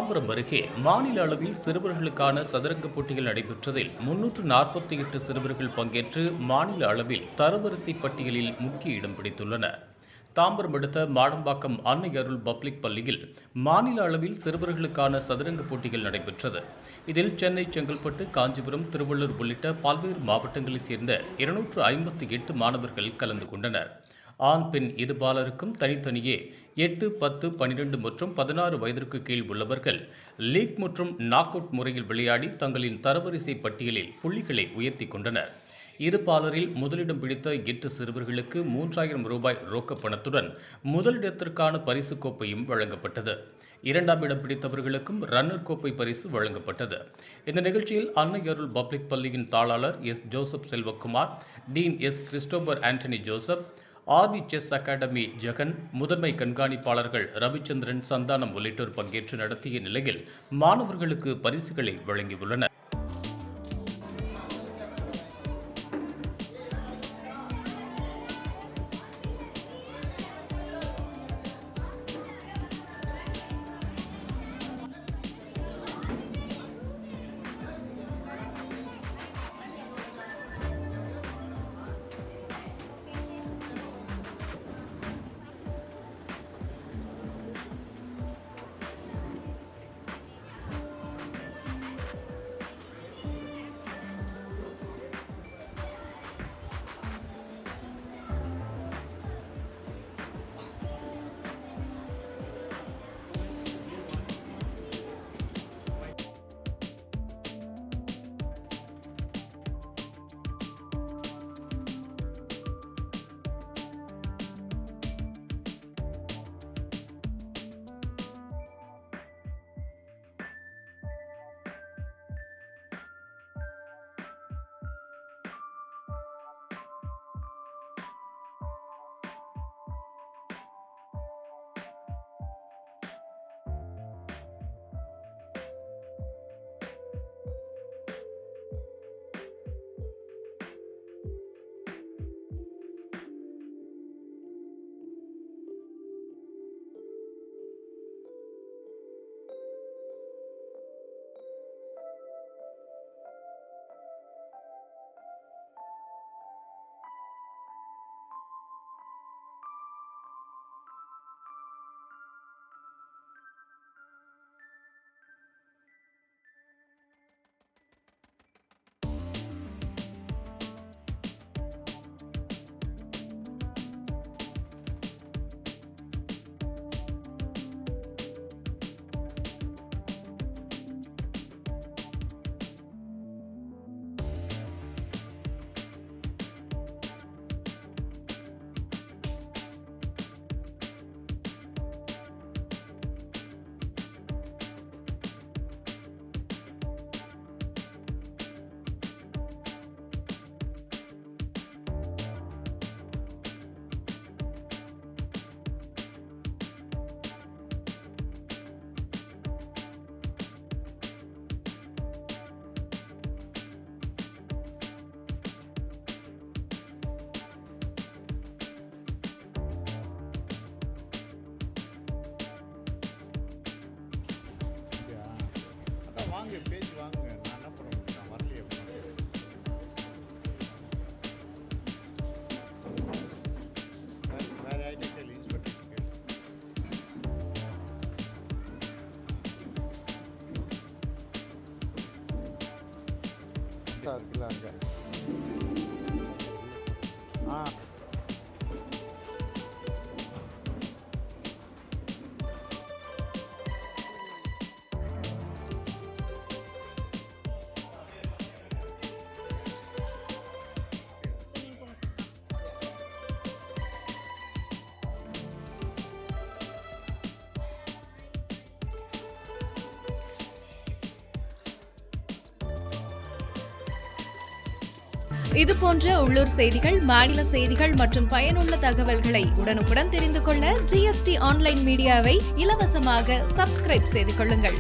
தாம்பரம் அருகே மாநில அளவில் சிறுவர்களுக்கான சதுரங்க போட்டிகள் நடைபெற்றதில் 348 சிறுவர்கள் பங்கேற்று மாநில அளவில் தரவரிசை பட்டியலில் முக்கிய இடம் பிடித்துள்ளனர். தாம்பரம் அடுத்த மாடம்பாக்கம் அன்னை அருள் பப்ளிக் பள்ளியில் மாநில அளவில் சிறுவர்களுக்கான சதுரங்க போட்டிகள் நடைபெற்றது. இதில் சென்னை, செங்கல்பட்டு, காஞ்சிபுரம், திருவள்ளூர் உள்ளிட்ட பல்வேறு மாவட்டங்களைச் சேர்ந்த 258 மாணவர்கள் கலந்து கொண்டனர். ஆண், பெண் இருபாலருக்கும் தனித்தனியே 8, 10, 12 மற்றும் 16 வயதிற்கு கீழ் உள்ளவர்கள் லீக் மற்றும் நாக் அவுட் முறையில் விளையாடி தங்களின் தரவரிசை பட்டியலில் புள்ளிகளை உயர்த்தி கொண்டனர். இருபாலரில் முதலிடம் பிடித்த 8 சிறுவர்களுக்கு 3000 ரூபாய் ரொக்க பணத்துடன் முதலிடத்திற்கான பரிசு கோப்பையும் வழங்கப்பட்டது. 2ஆம் இடம் பிடித்தவர்களுக்கும் ரன்னர் கோப்பை பரிசு வழங்கப்பட்டது. இந்த நிகழ்ச்சியில் அன்னை அருள் பப்ளிக் பள்ளியின் தாளாளர் S. Joseph Selvakumar, dean S. Christopher Antony Joseph, RV chess academy Jegan, முதன்மை கண்காணிப்பாளர்கள் ரவிச்சந்திரன், சந்தானம் உள்ளிட்டோர் பங்கேற்று நடத்திய நிலையில் மாணவர்களுக்கு பரிசுகளை வழங்கியுள்ளனர். வாங்க பேசி வாங்க. நான் என்ன பண்ண முடியும்? நான் வரலையே. வேற ஐடி கேள்வி இன்ஸ்பெக்டர் இருக்குல்ல அங்கே. இது போன்ற உள்ளூர் செய்திகள், மாநில செய்திகள் மற்றும் பயனுள்ள தகவல்களை உடனுக்குடன் தெரிந்து கொள்ள GST ஆன்லைன் மீடியாவை இலவசமாக சப்ஸ்கிரைப் செய்து கொள்ளுங்கள்.